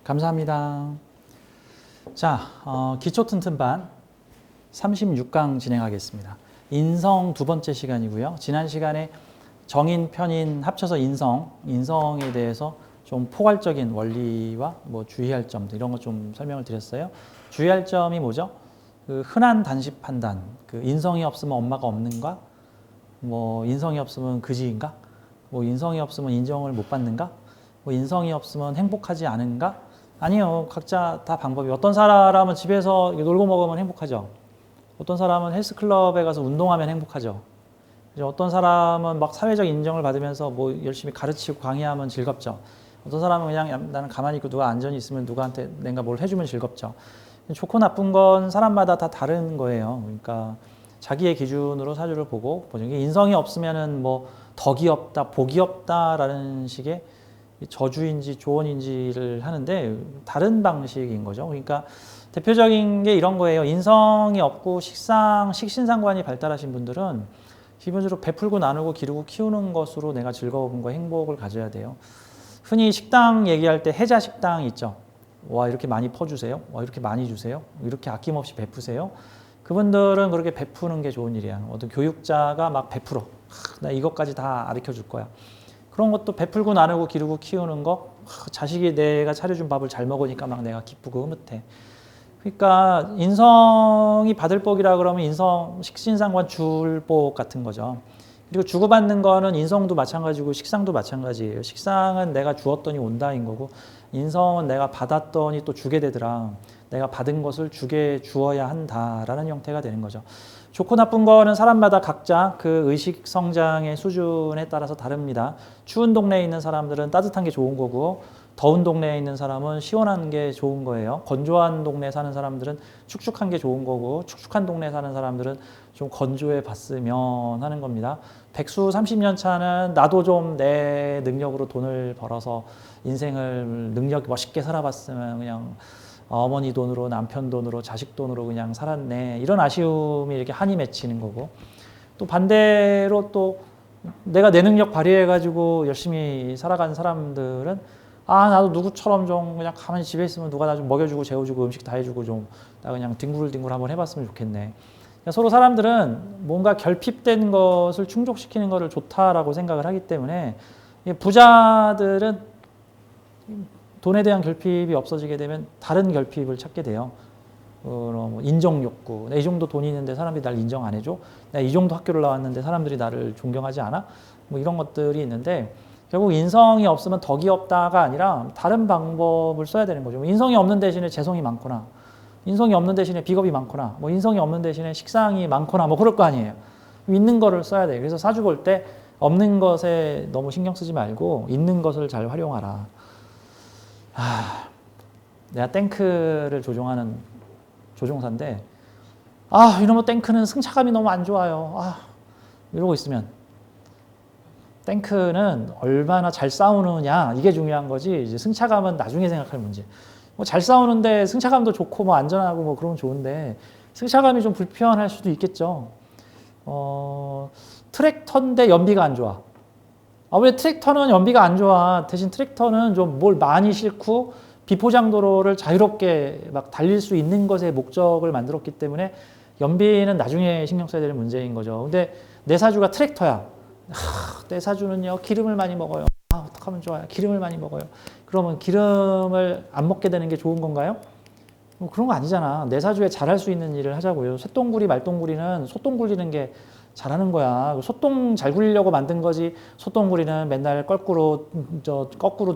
감사합니다. 자, 기초 튼튼반 36강 진행하겠습니다. 인성 두 번째 시간이고요. 지난 시간에 정인, 편인 합쳐서 인성에 대해서 좀 포괄적인 원리와 뭐 주의할 점들 이런 거 좀 설명을 드렸어요. 주의할 점이 뭐죠? 그 흔한 단식 판단, 그 인성이 없으면 엄마가 없는가? 뭐 인성이 없으면 그지인가? 뭐 인성이 없으면 인정을 못 받는가? 뭐 인성이 없으면 행복하지 않은가? 아니요. 각자 다 방법이. 어떤 사람은 집에서 놀고 먹으면 행복하죠. 어떤 사람은 헬스클럽에 가서 운동하면 행복하죠. 어떤 사람은 막 사회적 인정을 받으면서 뭐 열심히 가르치고 강의하면 즐겁죠. 어떤 사람은 그냥 나는 가만히 있고 누가 안전히 있으면 누구한테 내가 뭘 해주면 즐겁죠. 좋고 나쁜 건 사람마다 다 다른 거예요. 그러니까 자기의 기준으로 사주를 보고 인성이 없으면은 뭐 덕이 없다, 복이 없다라는 식의 저주인지 조언인지를 하는데 다른 방식인 거죠. 그러니까 대표적인 게 이런 거예요. 인성이 없고 식신상관이 발달하신 분들은 기본적으로 베풀고 나누고 기르고 키우는 것으로 내가 즐거움과 행복을 가져야 돼요. 흔히 식당 얘기할 때 해자 식당 있죠. 와 이렇게 많이 퍼주세요. 와 이렇게 많이 주세요. 이렇게 아낌없이 베푸세요. 그분들은 그렇게 베푸는 게 좋은 일이야. 어떤 교육자가 막 베풀어. 나 이것까지 다 가르쳐 줄 거야. 그런 것도 베풀고 나누고 기르고 키우는 거. 자식이 내가 차려준 밥을 잘 먹으니까 막 내가 기쁘고 흐뭇해. 그러니까 인성이 받을 복이라 그러면 인성 식신상관 줄 복 같은 거죠. 그리고 주고받는 거는 인성도 마찬가지고 식상도 마찬가지예요. 식상은 내가 주었더니 온다인 거고 인성은 내가 받았더니 또 주게 되더라. 내가 받은 것을 주어야 한다라는 형태가 되는 거죠. 좋고 나쁜 거는 사람마다 각자 그 의식 성장의 수준에 따라서 다릅니다. 추운 동네에 있는 사람들은 따뜻한 게 좋은 거고 더운 동네에 있는 사람은 시원한 게 좋은 거예요. 건조한 동네에 사는 사람들은 축축한 게 좋은 거고 축축한 동네에 사는 사람들은 좀 건조해 봤으면 하는 겁니다. 백수 30년 차는 나도 좀 내 능력으로 돈을 벌어서 인생을 능력 멋있게 살아봤으면 그냥 어머니 돈으로 남편 돈으로 자식 돈으로 그냥 살았네. 이런 아쉬움이 이렇게 한이 맺히는 거고 또 반대로 또 내가 내 능력 발휘해가지고 열심히 살아간 사람들은 나도 누구처럼 좀 그냥 가만히 집에 있으면 누가 나 좀 먹여주고 재워주고 음식 다 해주고 좀 나 그냥 뒹굴뒹굴 한번 해봤으면 좋겠네. 그러니까 서로 사람들은 뭔가 결핍된 것을 충족시키는 것을 좋다라고 생각을 하기 때문에 부자들은 돈에 대한 결핍이 없어지게 되면 다른 결핍을 찾게 돼요. 인정 욕구. 내 이 정도 돈이 있는데 사람들이 날 인정 안 해줘? 내가 이 정도 학교를 나왔는데 사람들이 나를 존경하지 않아? 뭐 이런 것들이 있는데 결국 인성이 없으면 덕이 없다가 아니라 다른 방법을 써야 되는 거죠. 인성이 없는 대신에 재성이 많거나 인성이 없는 대신에 비겁이 많거나 뭐 인성이 없는 대신에 식상이 많거나 뭐 그럴 거 아니에요. 있는 거를 써야 돼요. 그래서 사주 볼 때 없는 것에 너무 신경 쓰지 말고 있는 것을 잘 활용하라. 내가 탱크를 조종하는 조종사인데 이놈의 탱크는 승차감이 너무 안 좋아요. 이러고 있으면 탱크는 얼마나 잘 싸우느냐 이게 중요한 거지 이제 승차감은 나중에 생각할 문제. 뭐 잘 싸우는데 승차감도 좋고 뭐 안전하고 뭐 그러면 좋은데 승차감이 좀 불편할 수도 있겠죠. 트랙터인데 연비가 안 좋아. 왜 트랙터는 연비가 안 좋아? 대신 트랙터는 좀 뭘 많이 싣고 비포장도로를 자유롭게 막 달릴 수 있는 것에 목적을 만들었기 때문에 연비는 나중에 신경 써야 되는 문제인 거죠. 근데 내 사주가 트랙터야. 내 사주는요 기름을 많이 먹어요. 어떡하면 좋아요? 기름을 많이 먹어요. 그러면 기름을 안 먹게 되는 게 좋은 건가요? 뭐 그런 거 아니잖아. 내 사주에 잘할 수 있는 일을 하자고요. 쇠똥구리 말똥구리는 소똥 굴리는 게 잘하는 거야. 소똥 잘 굴리려고 만든 거지. 소똥구리는 맨날 거꾸로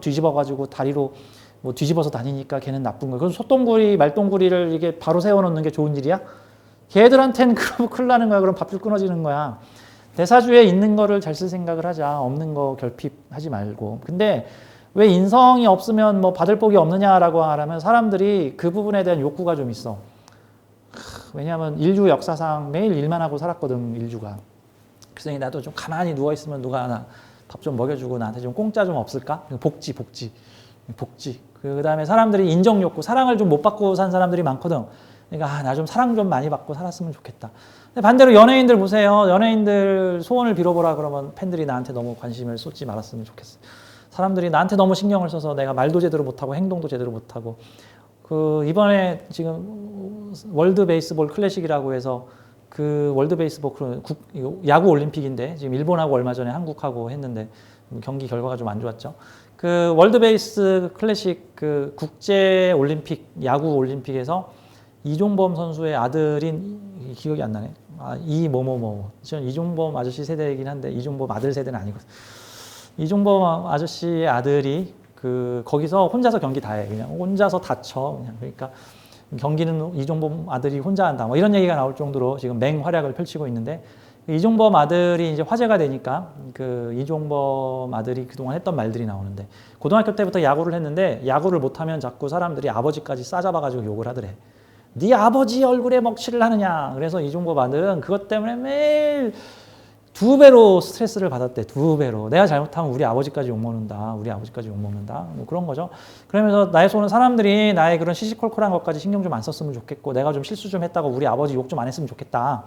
뒤집어가지고 다리로 뭐 뒤집어서 다니니까 걔는 나쁜 거야. 그럼 소똥구리 말똥구리를 이게 바로 세워놓는 게 좋은 일이야? 걔들한테는 그러면 큰일 나는 거야. 그럼 밥줄 끊어지는 거야. 내 사주에 있는 거를 잘 쓸 생각을 하자. 없는 거 결핍하지 말고. 근데 왜 인성이 없으면 뭐 받을 복이 없느냐라고 하면 사람들이 그 부분에 대한 욕구가 좀 있어. 왜냐하면 인류 역사상 매일 일만 하고 살았거든, 인류가. 그래서 나도 좀 가만히 누워있으면 누가 나 밥 좀 먹여주고 나한테 좀 공짜 좀 없을까? 복지. 그 다음에 사람들이 인정 욕구, 사랑을 좀 못 받고 산 사람들이 많거든. 그러니까 나 좀 사랑 좀 많이 받고 살았으면 좋겠다. 근데 반대로 연예인들 보세요. 연예인들 소원을 빌어보라 그러면 팬들이 나한테 너무 관심을 쏟지 말았으면 좋겠어. 사람들이 나한테 너무 신경을 써서 내가 말도 제대로 못하고 행동도 제대로 못하고 그 이번에 지금 월드 베이스볼 클래식이라고 해서 그 월드 베이스볼 야구 올림픽인데 지금 일본하고 얼마 전에 한국하고 했는데 경기 결과가 좀 안 좋았죠. 그 월드 베이스 클래식 그 국제 올림픽 야구 올림픽에서 이종범 선수의 아들인 기억이 안 나네. 저는 이종범 아저씨 세대이긴 한데 이종범 아들 세대는 아니거든. 이종범 아저씨의 아들이 그 거기서 혼자서 경기 다 해. 그냥 혼자서 다 쳐. 그냥 그러니까 경기는 이종범 아들이 혼자 한다. 뭐 이런 얘기가 나올 정도로 지금 맹활약을 펼치고 있는데 이종범 아들이 이제 화제가 되니까 그 이종범 아들이 그동안 했던 말들이 나오는데 고등학교 때부터 야구를 했는데 야구를 못하면 자꾸 사람들이 아버지까지 싸잡아가지고 욕을 하더래. 네 아버지 얼굴에 먹칠을 하느냐. 그래서 이종범 아들은 그것 때문에 매일 2배로 스트레스를 받았대. 2배로. 내가 잘못하면 우리 아버지까지 욕먹는다. 우리 아버지까지 욕먹는다. 뭐 그런 거죠. 그러면서 나의 손은 사람들이 나의 그런 시시콜콜한 것까지 신경 좀 안 썼으면 좋겠고 내가 좀 실수 좀 했다고 우리 아버지 욕 좀 안 했으면 좋겠다.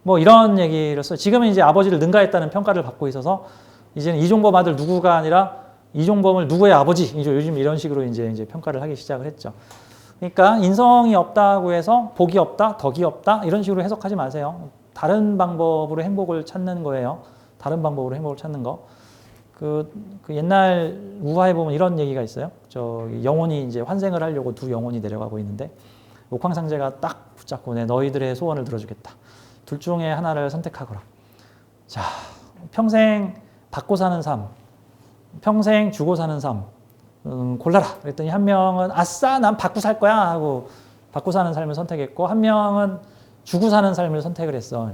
뭐 이런 얘기를 써요. 지금은 이제 아버지를 능가했다는 평가를 받고 있어서 이제는 이종범 아들 누구가 아니라 이종범을 누구의 아버지. 요즘 이런 식으로 이제 평가를 하기 시작을 했죠. 그러니까 인성이 없다고 해서 복이 없다, 덕이 없다 이런 식으로 해석하지 마세요. 다른 방법으로 행복을 찾는 거예요. 다른 방법으로 행복을 찾는 거. 그 옛날 우화에 보면 이런 얘기가 있어요. 영혼이 이제 환생을 하려고 두 영혼이 내려가고 있는데 옥황상제가 딱 붙잡고 너희들의 소원을 들어주겠다. 둘 중에 하나를 선택하거라. 자, 평생 받고 사는 삶, 평생 주고 사는 삶. 골라라. 그랬더니 한 명은 아싸 난 받고 살 거야 하고 받고 사는 삶을 선택했고 한 명은 주고 사는 삶을 선택을 했어.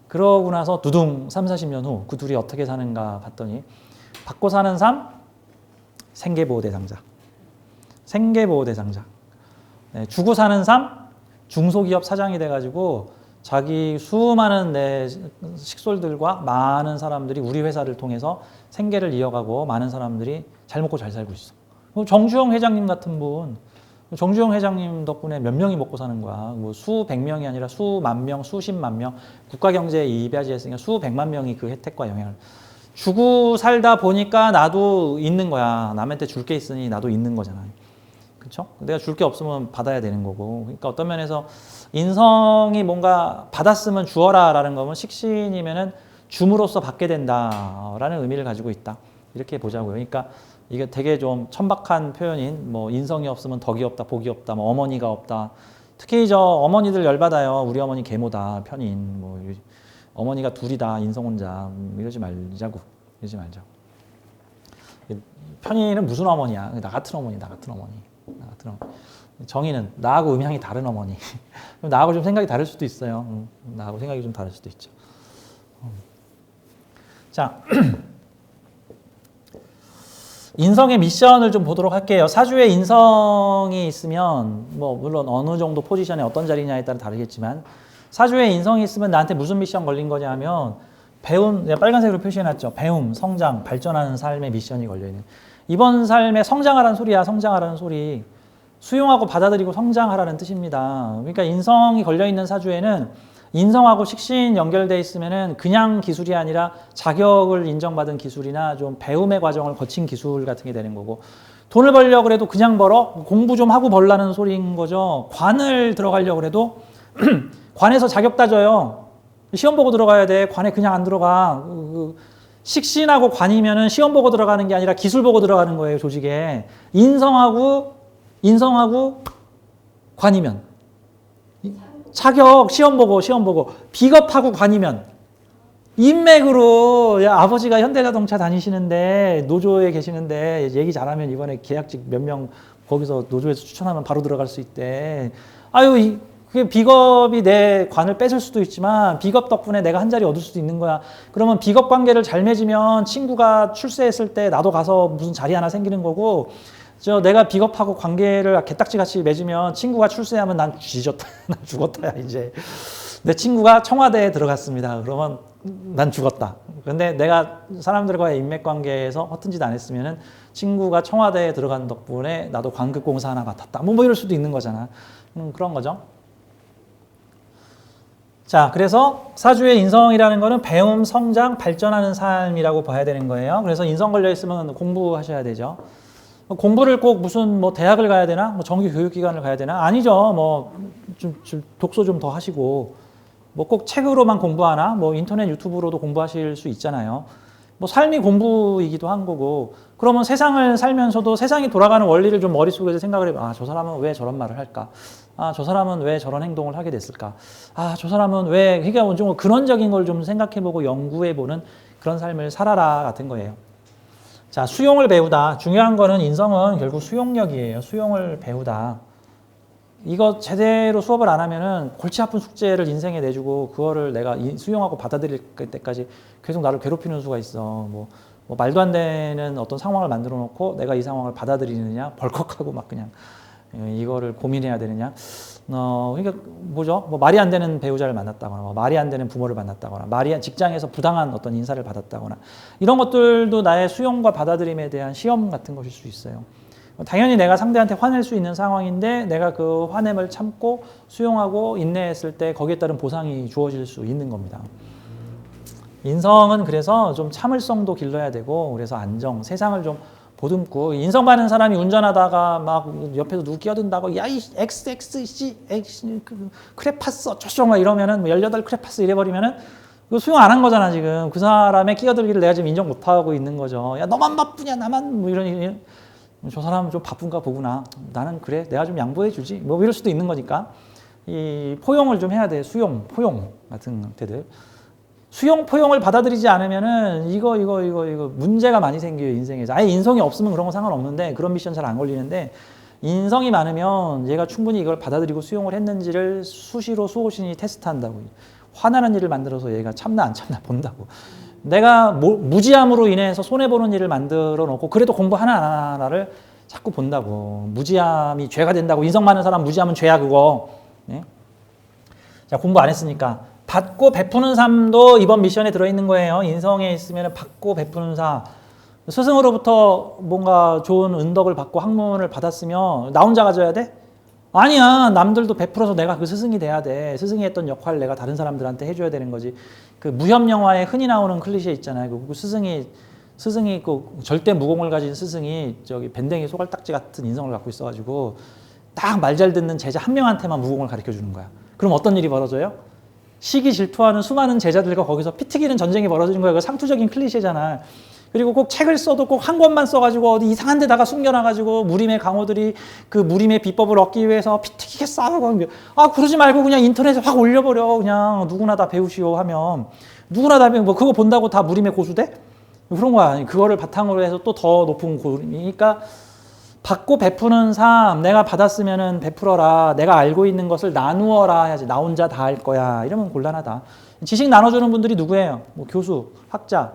그러고 나서 두둥 30-40년 후 그 둘이 어떻게 사는가 봤더니 받고 사는 삶 생계보호 대상자. 생계보호 대상자. 주고 사는 삶 중소기업 사장이 돼가지고 자기 수많은 내 식솔들과 많은 사람들이 우리 회사를 통해서 생계를 이어가고 많은 사람들이 잘 먹고 잘 살고 있어. 정주영 회장님 같은 분, 정주영 회장님 덕분에 몇 명이 먹고 사는 거야. 뭐 수백 명이 아니라 수만 명, 수십만 명. 국가 경제에 이바지했으니까 수백만 명이 그 혜택과 영향을 주고 살다 보니까 나도 있는 거야. 남한테 줄 게 있으니 나도 있는 거잖아. 그렇죠? 내가 줄 게 없으면 받아야 되는 거고. 그러니까 어떤 면에서 인성이 뭔가 받았으면 주어라라는 거면 식신이면은 줌으로써 받게 된다라는 의미를 가지고 있다. 이렇게 보자고요. 그러니까 이게 되게 좀 천박한 표현인 뭐 인성이 없으면 덕이 없다, 복이 없다, 뭐 어머니가 없다. 특히 저 어머니들 열받아요. 우리 어머니 계모다, 편인. 뭐 어머니가 둘이다, 인성 혼자. 이러지 말자고. 이러지 말자고. 편인은 무슨 어머니야? 나 같은 어머니, 나 같은 어머니. 나 같은 어머니. 정의는 나하고 음향이 다른 어머니. 나하고 좀 생각이 다를 수도 있어요. 나하고 생각이 좀 다를 수도 있죠. 자, 인성의 미션을 좀 보도록 할게요. 사주에 인성이 있으면 뭐 물론 어느 정도 포지션에 어떤 자리냐에 따라 다르겠지만 사주에 인성이 있으면 나한테 무슨 미션 걸린 거냐 하면 배움, 내가 빨간색으로 표시해놨죠. 배움, 성장, 발전하는 삶의 미션이 걸려있는. 이번 삶에 성장하라는 소리야. 성장하라는 소리. 수용하고 받아들이고 성장하라는 뜻입니다. 그러니까 인성이 걸려있는 사주에는 인성하고 식신 연결돼 있으면은 그냥 기술이 아니라 자격을 인정받은 기술이나 좀 배움의 과정을 거친 기술 같은 게 되는 거고 돈을 벌려고 해도 그냥 벌어? 공부 좀 하고 벌라는 소리인 거죠. 관을 들어가려고 해도 관에서 자격 따져요. 시험 보고 들어가야 돼. 관에 그냥 안 들어가. 식신하고 관이면은 시험 보고 들어가는 게 아니라 기술 보고 들어가는 거예요, 조직에. 인성하고 관이면. 자격, 시험 보고. 비겁하고 관이면. 인맥으로, 야, 아버지가 현대자동차 다니시는데, 노조에 계시는데, 얘기 잘하면 이번에 계약직 몇 명 거기서 노조에서 추천하면 바로 들어갈 수 있대. 아유, 그게 비겁이 내 관을 뺏을 수도 있지만 비겁 덕분에 내가 한 자리 얻을 수도 있는 거야. 그러면 비겁 관계를 잘 맺으면 친구가 출세했을 때 나도 가서 무슨 자리 하나 생기는 거고 내가 비겁하고 관계를 개딱지같이 맺으면 친구가 출세하면 난 뒤졌다. 난 죽었다야 이제. 내 친구가 청와대에 들어갔습니다. 그러면 난 죽었다. 근데 내가 사람들과의 인맥관계에서 허튼 짓 안 했으면은 친구가 청와대에 들어간 덕분에 나도 관급공사 하나 맡았다. 뭐 이럴 수도 있는 거잖아. 그런 거죠. 자, 그래서 사주의 인성이라는 거는 배움, 성장, 발전하는 삶이라고 봐야 되는 거예요. 그래서 인성 걸려 있으면 공부하셔야 되죠. 공부를 꼭 무슨 뭐 대학을 가야 되나? 뭐 정규 교육기관을 가야 되나? 아니죠. 뭐 좀 독서 좀 더 하시고 뭐 꼭 책으로만 공부하나? 뭐 인터넷 유튜브로도 공부하실 수 있잖아요. 뭐 삶이 공부이기도 한 거고 그러면 세상을 살면서도 세상이 돌아가는 원리를 좀 머릿속에서 생각을 해봐. 아, 저 사람은 왜 저런 말을 할까? 아, 저 사람은 왜 저런 행동을 하게 됐을까? 아, 저 사람은 왜, 그러니까 좀 근원적인 걸 좀 생각해보고 연구해보는 그런 삶을 살아라 같은 거예요. 자, 수용을 배우다. 중요한 거는 인성은 결국 수용력이에요. 수용을 배우다. 이거 제대로 수업을 안 하면은 골치 아픈 숙제를 인생에 내주고 그거를 내가 수용하고 받아들일 때까지 계속 나를 괴롭히는 수가 있어. 뭐 말도 안 되는 어떤 상황을 만들어 놓고 내가 이 상황을 받아들이느냐, 벌컥하고 막 그냥 이거를 고민해야 되느냐. 그러니까 뭐죠? 뭐 말이 안 되는 배우자를 만났다거나, 뭐 말이 안 되는 부모를 만났다거나, 직장에서 부당한 어떤 인사를 받았다거나 이런 것들도 나의 수용과 받아들임에 대한 시험 같은 것일 수 있어요. 당연히 내가 상대한테 화낼 수 있는 상황인데 내가 그 화냄을 참고 수용하고 인내했을 때 거기에 따른 보상이 주어질 수 있는 겁니다. 인성은 그래서 좀 참을성도 길러야 되고 그래서 안정, 세상을 좀 보듬고 인성 많은 사람이 운전하다가 막 옆에서 누구 끼어든다고 야 이 XXC 크레파스 어쩌고 막 이러면은 18 크레파스 이래버리면은 그거 수용 안 한 거잖아 지금. 그 사람의 끼어들기를 내가 지금 인정 못 하고 있는 거죠. 야 너만 바쁘냐 나만 뭐 이런 저 사람은 좀 바쁜가 보구나. 나는 그래 내가 좀 양보해 주지 뭐 이럴 수도 있는 거니까 이 포용을 좀 해야 돼. 수용, 포용 같은 때들. 수용, 포용을 받아들이지 않으면은 이거 문제가 많이 생겨요 인생에서. 아예 인성이 없으면 그런 거 상관없는데 그런 미션 잘 안 걸리는데 인성이 많으면 얘가 충분히 이걸 받아들이고 수용을 했는지를 수시로 수호신이 테스트한다고. 화나는 일을 만들어서 얘가 참나 안 참나 본다고. 내가 무지함으로 인해서 손해보는 일을 만들어 놓고 그래도 공부 하나하나를 자꾸 본다고. 무지함이 죄가 된다고. 인성 많은 사람 무지하면 죄야 그거. 네? 자, 공부 안 했으니까 받고 베푸는 삶도 이번 미션에 들어있는 거예요. 인성에 있으면 받고 베푸는 삶. 스승으로부터 뭔가 좋은 은덕을 받고 학문을 받았으면 나 혼자 가져야 돼? 아니야. 남들도 베풀어서 내가 그 스승이 돼야 돼. 스승이 했던 역할을 내가 다른 사람들한테 해줘야 되는 거지. 그 무협 영화에 흔히 나오는 클리셰 있잖아요. 그 스승이 그 절대 무공을 가진 스승이 저기 밴댕이 소갈딱지 같은 인성을 갖고 있어가지고 딱 말 잘 듣는 제자 한 명한테만 무공을 가르쳐 주는 거야. 그럼 어떤 일이 벌어져요? 시기 질투하는 수많은 제자들과 거기서 피튀기는 전쟁이 벌어지는 거야. 그 상투적인 클리셰잖아. 그리고 꼭 책을 써도 꼭 한 권만 써가지고 어디 이상한 데다가 숨겨놔가지고 무림의 강호들이 그 무림의 비법을 얻기 위해서 피튀기게 싸우고 아 그러지 말고 그냥 인터넷에 확 올려버려. 그냥 누구나 다 배우시오 하면 누구나 다 뭐 그거 본다고 다 무림의 고수돼? 그런 거야. 그거를 바탕으로 해서 또 더 높은 고림이니까 받고 베푸는 삶. 내가 받았으면은 베풀어라. 내가 알고 있는 것을 나누어라 해야지. 나 혼자 다 할 거야. 이러면 곤란하다. 지식 나눠주는 분들이 누구예요? 뭐 교수, 학자,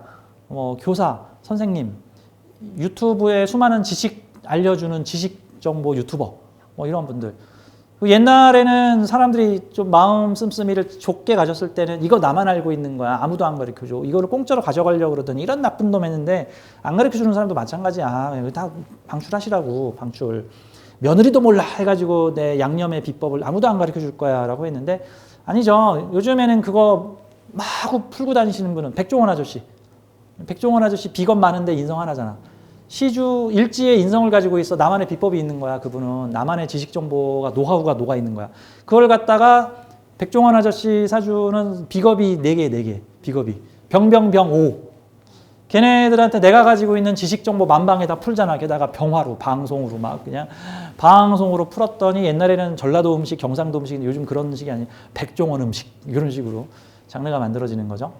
교사, 선생님, 유튜브에 수많은 지식 알려주는 지식 정보 유튜버, 뭐 이런 분들. 옛날에는 사람들이 좀 마음 씀씀이를 좁게 가졌을 때는 이거 나만 알고 있는 거야. 아무도 안 가르쳐줘. 이거를 공짜로 가져가려고 그러더니 이런 나쁜 놈 했는데 안 가르쳐주는 사람도 마찬가지야. 다 방출하시라고, 방출. 며느리도 몰라 해가지고 내 양념의 비법을 아무도 안 가르쳐줄 거야 라고 했는데 아니죠. 요즘에는 그거 마구 풀고 다니시는 분은 백종원 아저씨. 백종원 아저씨 비건 많은데 인성 하나잖아. 시주 일지의 인성을 가지고 있어. 나만의 비법이 있는 거야. 그분은 나만의 지식 정보가 노하우가 녹아 있는 거야. 그걸 갖다가 백종원 아저씨 사주는 비겁이 4개 비겁이 병5 걔네들한테 내가 가지고 있는 지식 정보 만방에다 풀잖아. 게다가 병화로 방송으로 막 그냥 방송으로 풀었더니 옛날에는 전라도 음식, 경상도 음식, 요즘 그런 음식이 아니에요. 백종원 음식 이런 식으로 장르가 만들어지는 거죠.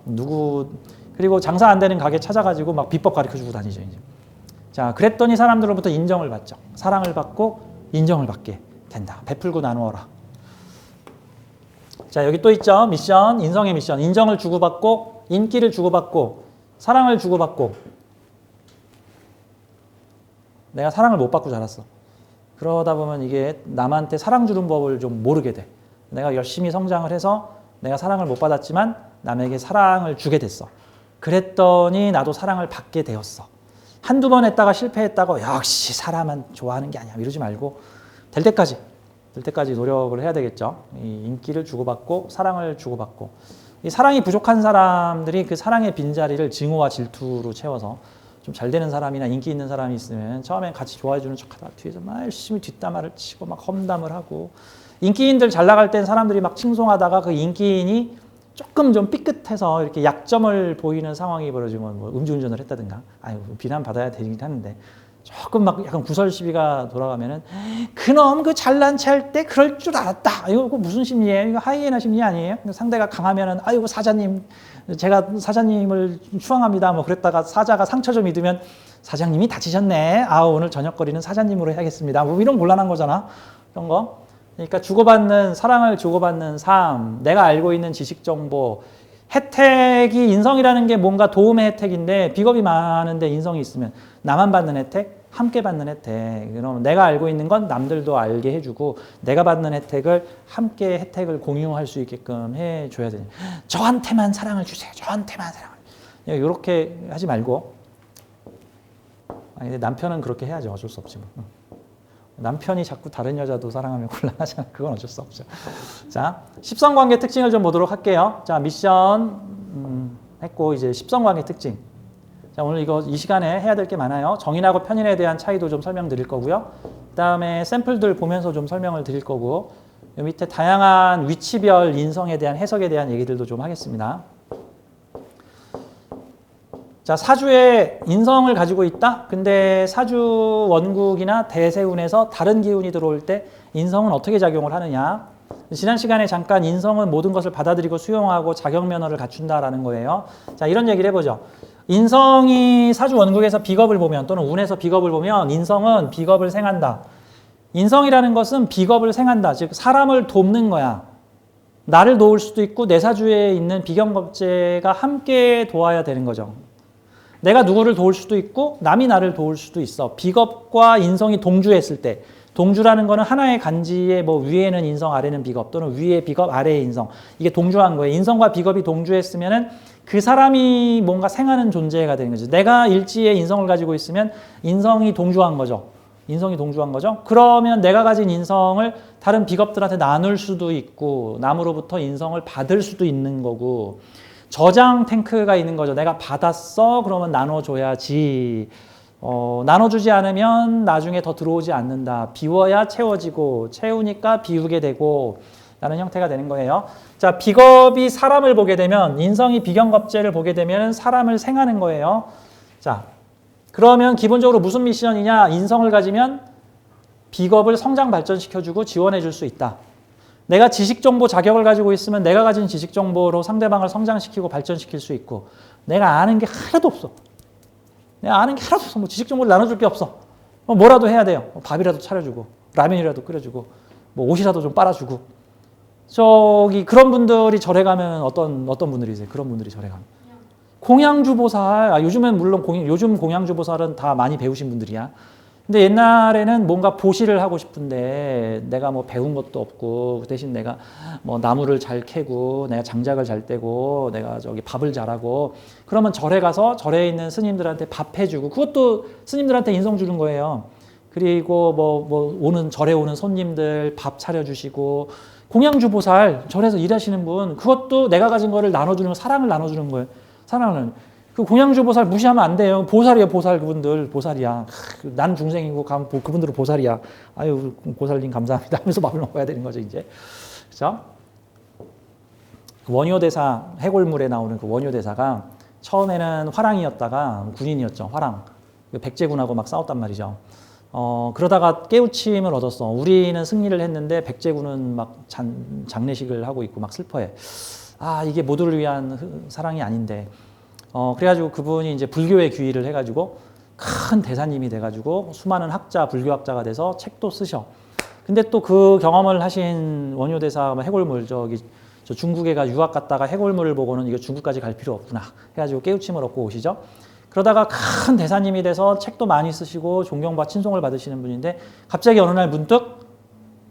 그리고 장사 안 되는 가게 찾아가지고 막 비법 가르쳐주고 다니죠. 이제. 자, 그랬더니 사람들로부터 인정을 받죠. 사랑을 받고 인정을 받게 된다. 베풀고 나누어라. 자, 여기 또 있죠. 미션, 인성의 미션. 인정을 주고받고, 인기를 주고받고, 사랑을 주고받고. 내가 사랑을 못 받고 자랐어. 그러다 보면 이게 남한테 사랑 주는 법을 좀 모르게 돼. 내가 열심히 성장을 해서 내가 사랑을 못 받았지만 남에게 사랑을 주게 됐어. 그랬더니 나도 사랑을 받게 되었어. 한두 번 했다가 실패했다고 역시 사람은 좋아하는 게 아니야 이러지 말고 될 때까지 될 때까지 노력을 해야 되겠죠. 이 인기를 주고받고 사랑을 주고받고 이 사랑이 부족한 사람들이 그 사랑의 빈자리를 증오와 질투로 채워서 좀 잘 되는 사람이나 인기 있는 사람이 있으면 처음엔 같이 좋아해 주는 척하다가 뒤에서 막 열심히 뒷담화를 치고 막 험담을 하고 인기인들 잘 나갈 땐 사람들이 막 칭송하다가 그 인기인이 조금 좀 삐끗해서 이렇게 약점을 보이는 상황이 벌어지면 뭐 음주운전을 했다든가 아유 비난 받아야 되긴 하는데 조금 막 약간 구설 시비가 돌아가면은 그놈 그 잘난 체 할 때 그럴 줄 알았다. 이거 무슨 심리예요? 이거 하이에나 심리 아니에요? 상대가 강하면은 아이고 사장님 제가 사장님을 추앙합니다. 뭐 그랬다가 사자가 상처 좀 입으면 사장님이 다치셨네. 아 오늘 저녁거리는 사장님으로 해야겠습니다. 뭐 이런 곤란한 거잖아. 이런 거. 그러니까 주고받는 사랑을 주고받는 삶, 내가 알고 있는 지식 정보, 혜택이 인성이라는 게 뭔가 도움의 혜택인데 비겁이 많은데 인성이 있으면 나만 받는 혜택, 함께 받는 혜택. 그럼 내가 알고 있는 건 남들도 알게 해주고 내가 받는 혜택을 함께 혜택을 공유할 수 있게끔 해줘야 되는. 저한테만 사랑을 주세요. 저한테만 사랑을. 이렇게 하지 말고. 아니, 남편은 그렇게 해야죠. 어쩔 수 없지. 뭐. 남편이 자꾸 다른 여자도 사랑하면 곤란하잖아. 그건 어쩔 수 없죠. 자, 십성관계 특징을 좀 보도록 할게요. 자, 미션 했고 이제 십성관계 특징. 자, 오늘 이 시간에 해야 될 게 많아요. 정인하고 편인에 대한 차이도 좀 설명드릴 거고요. 그다음에 샘플들 보면서 좀 설명을 드릴 거고 요 밑에 다양한 위치별 인성에 대한 해석에 대한 얘기들도 좀 하겠습니다. 자, 사주에 인성을 가지고 있다? 근데 사주 원국이나 대세운에서 다른 기운이 들어올 때 인성은 어떻게 작용을 하느냐? 지난 시간에 잠깐 인성은 모든 것을 받아들이고 수용하고 자격 면허를 갖춘다라는 거예요. 자, 이런 얘기를 해보죠. 인성이 사주 원국에서 비겁을 보면 또는 운에서 비겁을 보면 인성은 비겁을 생한다. 인성이라는 것은 비겁을 생한다. 즉 사람을 돕는 거야. 나를 도울 수도 있고 내 사주에 있는 비경겁제가 함께 도와야 되는 거죠. 내가 누구를 도울 수도 있고 남이 나를 도울 수도 있어. 비겁과 인성이 동주했을 때 동주라는 거는 하나의 간지에 뭐 위에는 인성 아래는 비겁 또는 위에 비겁 아래에 인성 이게 동주한 거예요. 인성과 비겁이 동주했으면은 그 사람이 뭔가 생하는 존재가 되는 거죠. 내가 일지의 인성을 가지고 있으면 인성이 동주한 거죠. 인성이 동주한 거죠. 그러면 내가 가진 인성을 다른 비겁들한테 나눌 수도 있고 남으로부터 인성을 받을 수도 있는 거고 저장 탱크가 있는 거죠. 내가 받았어 그러면 나눠줘야지. 나눠주지 않으면 나중에 더 들어오지 않는다. 비워야 채워지고 채우니까 비우게 되고 라는 형태가 되는 거예요. 자, 비겁이 사람을 보게 되면 인성이 비경겁제를 보게 되면 사람을 생하는 거예요. 자, 그러면 기본적으로 무슨 미션이냐? 인성을 가지면 비겁을 성장 발전시켜주고 지원해 줄 수 있다. 내가 지식정보 자격을 가지고 있으면 내가 가진 지식정보로 상대방을 성장시키고 발전시킬 수 있고 내가 아는 게 하나도 없어. 내가 아는 게 하나도 없어. 뭐 지식정보를 나눠줄 게 없어. 뭐라도 해야 돼요. 밥이라도 차려주고 라면이라도 끓여주고 뭐 옷이라도 좀 빨아주고 그런 분들이 절에 가면 어떤 분들이세요? 그런 분들이 절에 가면 공양주보살. 요즘엔 물론 요즘 공양주보살은 다 많이 배우신 분들이야. 근데 옛날에는 뭔가 보시를 하고 싶은데 내가 뭐 배운 것도 없고 그 대신 내가 뭐 나무를 잘 캐고 내가 장작을 잘 떼고 내가 밥을 잘하고 그러면 절에 가서 절에 있는 스님들한테 밥 해주고 그것도 스님들한테 인성 주는 거예요. 그리고 절에 오는 손님들 밥 차려주시고 공양주보살 절에서 일하시는 분 그것도 내가 가진 거를 나눠주는 거, 사랑을 나눠주는 거예요. 사랑을. 그 공양주보살 무시하면 안 돼요. 보살이에요. 보살 그분들 보살이야. 난 중생이고 그분들은 보살이야. 아유 보살님 감사합니다 하면서 밥을 먹어야 되는 거죠 이제. 그렇죠? 원효대사 해골물에 나오는 그 원효대사가 처음에는 화랑이었다가 군인이었죠. 화랑. 백제군하고 막 싸웠단 말이죠. 그러다가 깨우침을 얻었어. 우리는 승리를 했는데 백제군은 막 장례식을 하고 있고 막 슬퍼해. 아 이게 모두를 위한 사랑이 아닌데. 그래가지고 그분이 이제 불교에 귀의를 해가지고 큰 대사님이 돼가지고 수많은 학자, 불교학자가 돼서 책도 쓰셔. 근데 또 그 경험을 하신 원효대사 해골물 저 중국에 가 유학 갔다가 해골물을 보고는 이거 중국까지 갈 필요 없구나 해가지고 깨우침을 얻고 오시죠. 그러다가 큰 대사님이 돼서 책도 많이 쓰시고 존경받 친송을 받으시는 분인데 갑자기 어느 날 문득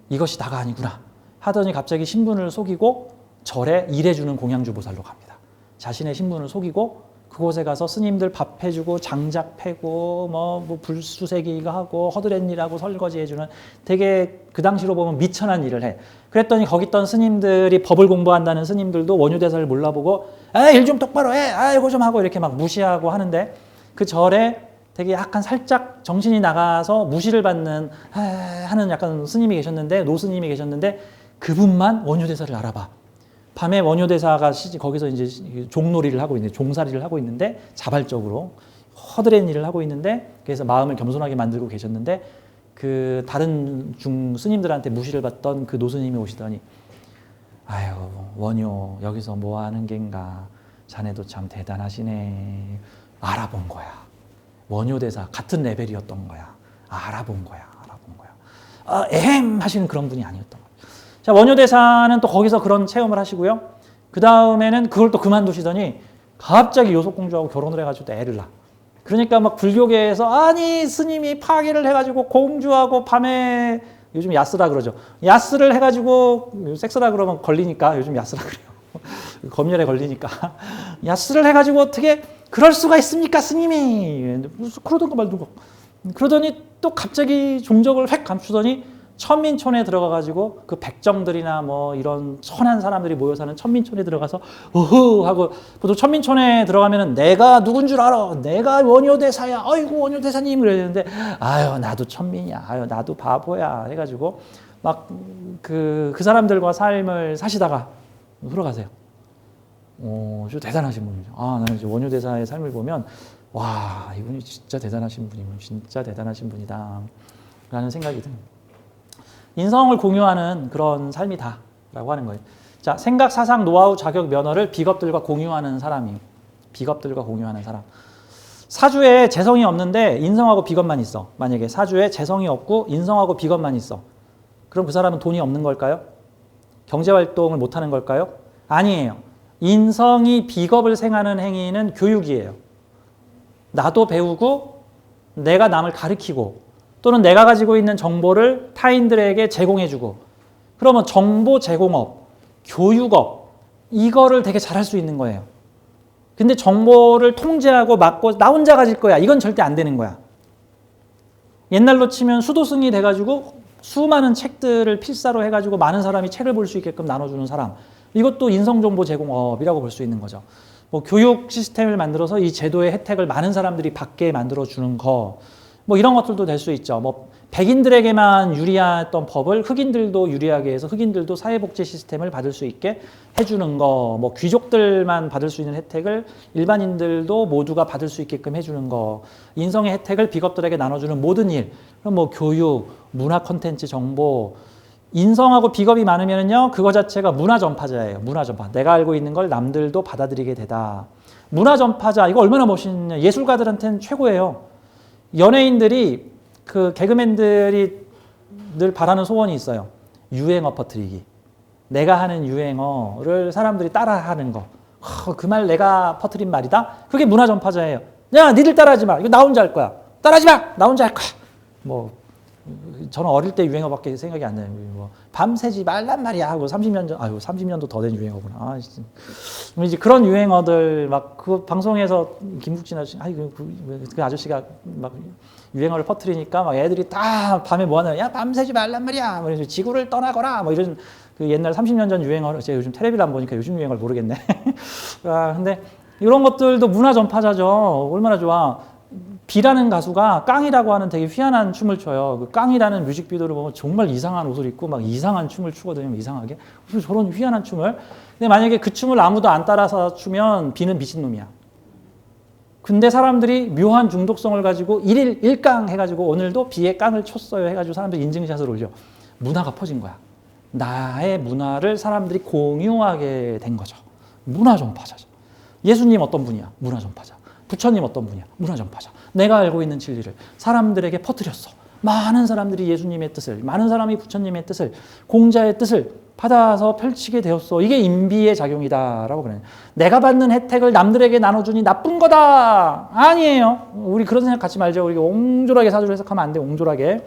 이것이 다가 아니구나 하더니 갑자기 신분을 속이고 절에 일해주는 공양주보살로 갑니다. 자신의 신분을 속이고 그곳에 가서 스님들 밥 해주고 장작 패고 뭐 불수세기 하고 허드렛 일하고 설거지 해주는 되게 그 당시로 보면 미천한 일을 해. 그랬더니 거기 있던 스님들이 법을 공부한다는 스님들도 원효대사를 몰라보고 일 좀 똑바로 해. 이거 좀 하고 이렇게 막 무시하고 하는데 그 절에 되게 약간 살짝 정신이 나가서 무시를 받는 하는 약간 스님이 계셨는데 노스님이 계셨는데 그분만 원효대사를 알아봐. 밤에 원효대사가 거기서 이제 종놀이를 하고 있는데 종살이를 하고 있는데 자발적으로 허드렛 일을 하고 있는데 그래서 마음을 겸손하게 만들고 계셨는데 그 다른 중 스님들한테 무시를 받던 그 노스님이 오시더니 아유 원효 여기서 뭐 하는 겐가 자네도 참 대단하시네. 알아본 거야. 원효대사 같은 레벨이었던 거야. 알아본 거야. 에헴 하시는 그런 분이 아니었던 거야. 자, 원효대사는 또 거기서 그런 체험을 하시고요. 그 다음에는 그걸 또 그만두시더니 갑자기 요속공주하고 결혼을 해가지고 또 애를 낳아. 그러니까 막 불교계에서 아니 스님이 파괴를 해가지고 공주하고 밤에 요즘 야스라 그러죠. 야스를 해가지고 섹스라 그러면 걸리니까 요즘 야스라 그래요. 검열에 걸리니까 야스를 해가지고 어떻게 그럴 수가 있습니까 스님이. 그러던가 말던가. 그러더니 또 갑자기 종적을 획 감추더니 천민촌에 들어가가지고 그 백정들이나 뭐 이런 천한 사람들이 모여 사는 천민촌에 들어가서 어허 하고 보통 천민촌에 들어가면은 내가 누군 줄 알아? 내가 원효대사야. 아이고 원효대사님 그러는데 아유 나도 천민이야. 아유 나도 바보야 해가지고 막 그 사람들과 삶을 사시다가 흘러가세요. 좀 대단하신 분이죠. 나는 이제 원효대사의 삶을 보면 와 이분이 진짜 대단하신 분이면 진짜 대단하신 분이다 라는 생각이 듭니다. 인성을 공유하는 그런 삶이다라고 하는 거예요. 자, 생각, 사상, 노하우, 자격, 면허를 비겁들과 공유하는 사람이에요. 비겁들과 공유하는 사람. 사주에 재성이 없는데 인성하고 비겁만 있어. 만약에 사주에 재성이 없고 인성하고 비겁만 있어. 그럼 그 사람은 돈이 없는 걸까요? 경제활동을 못하는 걸까요? 아니에요. 인성이 비겁을 생하는 행위는 교육이에요. 나도 배우고 내가 남을 가르치고 또는 내가 가지고 있는 정보를 타인들에게 제공해주고 그러면 정보 제공업, 교육업 이거를 되게 잘할 수 있는 거예요. 근데 정보를 통제하고 막고 나 혼자 가질 거야. 이건 절대 안 되는 거야. 옛날로 치면 수도승이 돼가지고 수많은 책들을 필사로 해가지고 많은 사람이 책을 볼 수 있게끔 나눠주는 사람. 이것도 인성정보 제공업이라고 볼 수 있는 거죠. 뭐 교육 시스템을 만들어서 이 제도의 혜택을 많은 사람들이 받게 만들어주는 거. 뭐 이런 것들도 될 수 있죠. 뭐 백인들에게만 유리했던 법을 흑인들도 유리하게 해서 흑인들도 사회복지 시스템을 받을 수 있게 해주는 거, 뭐 귀족들만 받을 수 있는 혜택을 일반인들도 모두가 받을 수 있게끔 해주는 거, 인성의 혜택을 비겁들에게 나눠주는 모든 일, 그럼 뭐 교육, 문화 콘텐츠 정보, 인성하고 비겁이 많으면요 그거 자체가 문화 전파자예요. 문화 전파. 내가 알고 있는 걸 남들도 받아들이게 되다. 문화 전파자 이거 얼마나 멋있냐. 예술가들한테는 최고예요. 연예인들이 그 개그맨들이 늘 바라는 소원이 있어요. 유행어 퍼뜨리기. 내가 하는 유행어를 사람들이 따라하는 거. 그 말 내가 퍼뜨린 말이다. 그게 문화 전파자예요. 야, 니들 따라하지 마. 이거 나 혼자 할 거야. 따라하지 마. 나 혼자 할 거야. 뭐 저는 어릴 때 유행어밖에 생각이 안 나요. 뭐 밤새지 말란 말이야 하고 30년 전, 30년도 더 된 유행어구나. 이제 그런 유행어들 막 그 방송에서 김국진 아저씨, 그 아저씨가 막 유행어를 퍼뜨리니까 막 애들이 다 밤에 뭐 하냐, 야 밤새지 말란 말이야. 뭐 이런 지구를 떠나거라. 뭐 이런 그 옛날 30년 전 유행어를 제가 요즘 텔레비를 안 보니까 요즘 유행어를 모르겠네. 근데 이런 것들도 문화 전파자죠. 얼마나 좋아. 비라는 가수가 깡이라고 하는 되게 희한한 춤을 춰요. 그 깡이라는 뮤직비디오를 보면 정말 이상한 옷을 입고 막 이상한 춤을 추거든요. 이상하게. 무슨 저런 희한한 춤을. 근데 만약에 그 춤을 아무도 안 따라서 추면 비는 미친놈이야. 근데 사람들이 묘한 중독성을 가지고 일일 일깡 해가지고 오늘도 비에 깡을 쳤어요 해가지고 사람들이 인증샷을 올려. 문화가 퍼진 거야. 나의 문화를 사람들이 공유하게 된 거죠. 문화 전파자죠. 예수님 어떤 분이야? 문화 전파자. 부처님 어떤 분이야? 문화 전파자. 내가 알고 있는 진리를 사람들에게 퍼뜨렸어. 많은 사람들이 예수님의 뜻을, 많은 사람이 부처님의 뜻을, 공자의 뜻을 받아서 펼치게 되었어. 이게 인비의 작용이다라고 그래요. 내가 받는 혜택을 남들에게 나눠주니 나쁜 거다. 아니에요. 우리 그런 생각 갖지 말죠. 우리 옹졸하게 사주를 해석하면 안 돼. 옹졸하게.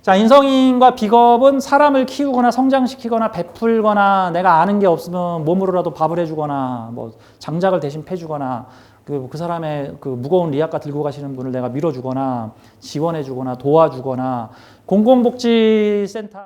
자, 인성인과 비겁은 사람을 키우거나 성장시키거나 베풀거나 내가 아는 게 없으면 몸으로라도 밥을 해주거나 뭐 장작을 대신 패주거나 그 사람의 그 무거운 리아카 들고 가시는 분을 내가 밀어주거나 지원해주거나 도와주거나 공공복지센터